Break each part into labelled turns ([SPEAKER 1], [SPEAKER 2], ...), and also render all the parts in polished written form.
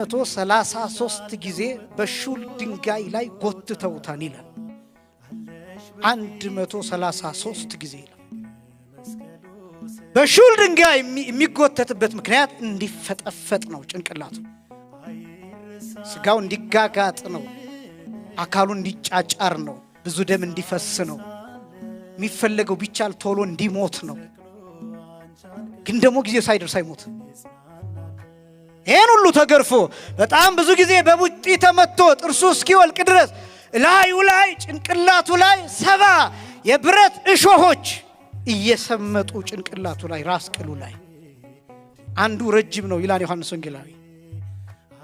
[SPEAKER 1] 133 ጊዜ በሹል ድንጋይ ላይ ጎትተውታል ይላል። 133 ጊዜ በሹል ድንጋይ የሚጎተትበት ምክንያት እንዲፈጠፈጥ ነው። ጭንቅላቱ ስጋው እንዲጋጋጥ ነው። አካሉ እንዲጫጫር ነው። ብዙ ደም እንዲፈስ ነው። የሚፈለገው ቢቻል ቶሎ እንዲሞት ነው። ግን ደግሞ ጊዜ ሳይደርስ አይሞት። ይሄን ሁሉ ተገርፎ በጣም ብዙ ጊዜ በቡጢ ተመቶ ጥርሱ እስኪወልቅ ድረስ ላዩ ላይ ጭንቅላቱ ላይ 70 የብረት እሾሆች እየሰመጡ ጭንቅላቱ ላይ ራስ ቅሉ ላይ አንዱ ረጅም ነው ይላል ዮሐንስ ወንጌላዊ።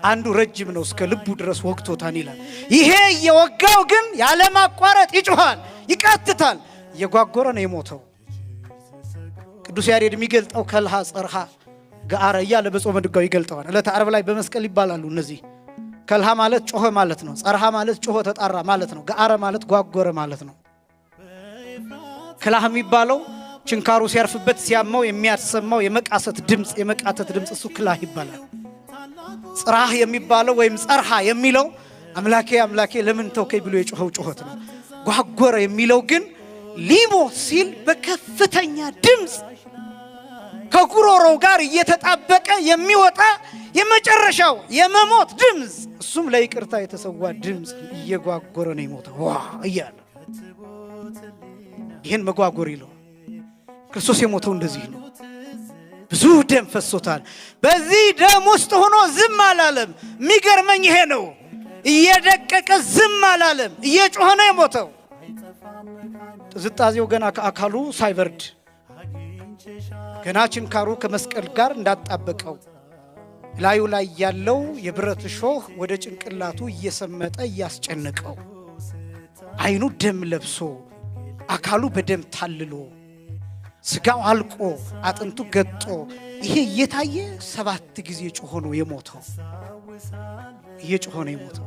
[SPEAKER 1] አንዱ ረጅም ነው እስከ ልቡ ድረስ ወግቶታል ይላል። ይሄ እየወጋው ግን ያለ ማቋረጥ ይጮሃል፣ ይቃትታል። እየጓጎረ ነው የሞተው። ቅዱስ ያሬድ የሚገልጠው ከልሃ ጸርሃ ጋራ እያለ በጾመ ድጓው ይገልጠዋል። ዕለተ ዓርብ ላይ በመስቀል ይባላሉ እነዚህ። ከልሃ ማለት ጮኸ ማለት ነው። ጸርሃ ማለት ጮኸ ተጣራ ማለት ነው። ጋራ ማለት ጓጎረ ማለት ነው። ከልሃ የሚባለው ችንካሩ ሲያርፍበት ሲያመው የሚያሰማው የመቃሰት ድምጽ፣ የመቃተት ድምጽ እሱ ክላህ ይባላል። ጽራህ የሚባለው ወይም ጸርሃ የሚለው አምላኬ አምላኬ ለምን ተውከኝ ብሎ የጮኸው ጮኸት ነው። ጓጎረ የሚለው ግን ሊሞት ሲል በከፍተኛ ድምጽ ከጉሮሮው ጋር እየተጣበቀ የሚወጣ የመጨረሻው የመሞት ድምጽ፣ እሱም ለይቅርታ የተሰዋ ድምጽ እየጓጎረ ነው የሞተው ዋ እያለ። ይህን መጓጎር ይለው ክርስቶስ የሞተው እንደዚህ ነው። ብዙ ደም ፈሶታል። በዚህ ደም ውስጥ ሆኖ ዝም አላለም። የሚገርመኝ ይሄ ነው። እየደቀቀ ዝም አላለም። እየጮኸ ነው የሞተው። ዝጣዜው ገና ከአካሉ ሳይበርድ ገና ችንካሩ ከመስቀል ጋር እንዳጣበቀው ላዩ ላይ ያለው የብረት እሾህ ወደ ጭንቅላቱ እየሰመጠ እያስጨነቀው አይኑ ደም ለብሶ አካሉ በደም ታልሎ ስጋው አልቆ አጥንቱ ገጦ ይሄ እየታየ 7 ጊዜ ጮሆ ነው የሞተው። እየጮኸ ነው የሞተው።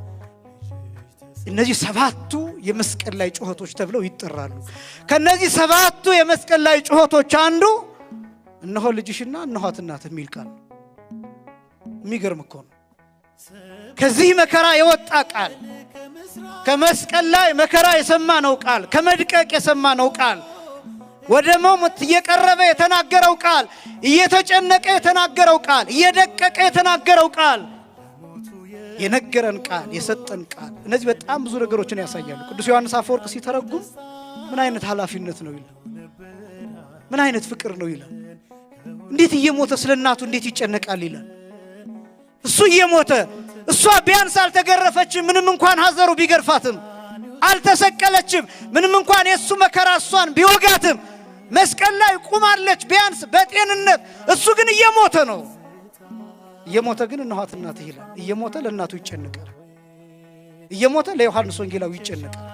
[SPEAKER 1] እነዚህ 7ቱ የመስቀል ላይ ጩኸቶች ተብለው ይጠራሉ። ከነዚህ 7ቱ የመስቀል ላይ ጩኸቶች አንዱ እነሆ ልጅሽና እነሆት እናትህ የሚል ቃል። የሚገርም እኮ ነው። ከዚህ መከራ የወጣ ቃል፣ ከመስቀል ላይ መከራ የሰማነው ቃል፣ ከመድቀቅ የሰማነው ቃል፣ ወደ ሞት እየቀረበ የተናገረው ቃል፣ እየተጨነቀ የተናገረው ቃል፣ እየደቀቀ የተናገረው ቃል፣ የነገረን ቃል፣ የሰጠን ቃል። እነዚህ በጣም ብዙ ነገሮችን ያሳያሉ። ቅዱስ ዮሐንስ አፈወርቅ ሲተረጉም ምን አይነት ኃላፊነት ነው ይላል። ምን አይነት ፍቅር ነው ይላል። እንዴት እየሞተ ስለ እናቱ እንዴት ይጨነቃል ይላል። እሱ እየሞተ እሷ ቢያንስ አልተገረፈችም፣ ምንም እንኳን ሐዘሩ ቢገርፋትም አልተሰቀለችም፣ ምንም እንኳን የሱ መከራ እሷን ቢወጋትም መስቀል ላይ ቁማለች ቢያንስ በጤንነት። እሱ ግን እየሞተ ነው። እየሞተ ግን እነሆት እናትህ ይላል። እየሞተ ለእናቱ ይጨነቃል። እየሞተ ለዮሐንስ ወንጌላዊ ይጨነቃል።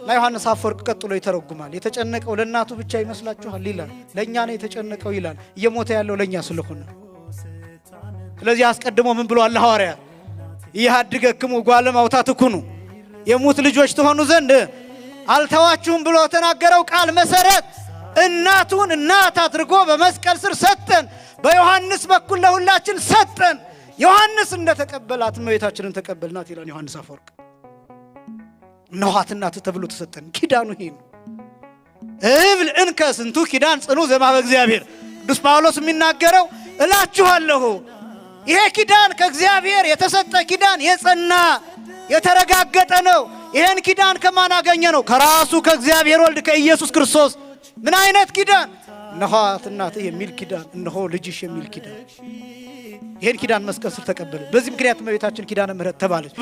[SPEAKER 1] ለዮሐንስ አፈወርቅ ቀጥሎ ይተረጉማል። የተጨነቀው ለእናቱ ብቻ ይመስላችኋል ይላል። ለእኛ ነው የተጨነቀው ይላል። እየሞተ ያለው ለእኛ ስለሆነ። ስለዚህ አስቀድሞ ምን ብሏል ሐዋርያ? ይሃድገክሙ ጓለ ማውታት ኩኑ፣ የሙት ልጆች ትሆኑ ዘንድ አልተዋችሁም ብሎ ተናገረው ቃል መሰረት እናቱን እናት አድርጎ በመስቀል ስር ሰጠን። በዮሐንስ በኩል ለሁላችን ሰጠን። ዮሐንስ እንደተቀበላት እመቤታችንን ተቀበልናት ይላል ዮሐንስ አፈወርቅ። እነሆት እናት ተብሎ ተሰጠን። ኪዳኑ ይሄ ነው። እብል እንከ ስንቱ ኪዳን ጽኑ ዘእምኀበ እግዚአብሔር። ቅዱስ ጳውሎስ የሚናገረው እላችኋለሁ ይሄ ኪዳን ከእግዚአብሔር የተሰጠ ኪዳን የጸና የተረጋገጠ ነው። ይሄን ኪዳን ከማን አገኘ ነው? ከራሱ ከእግዚአብሔር ወልድ ከኢየሱስ ክርስቶስ። ምን አይነት ኪዳን? እነሆት እናትህ የሚል ኪዳን፣ እነሆ ልጅሽ የሚል ኪዳን። ይሄን ኪዳን መስቀል ስር ተቀበለ። በዚህ ምክንያት እመቤታችን ኪዳነ ምሕረት ተባለች።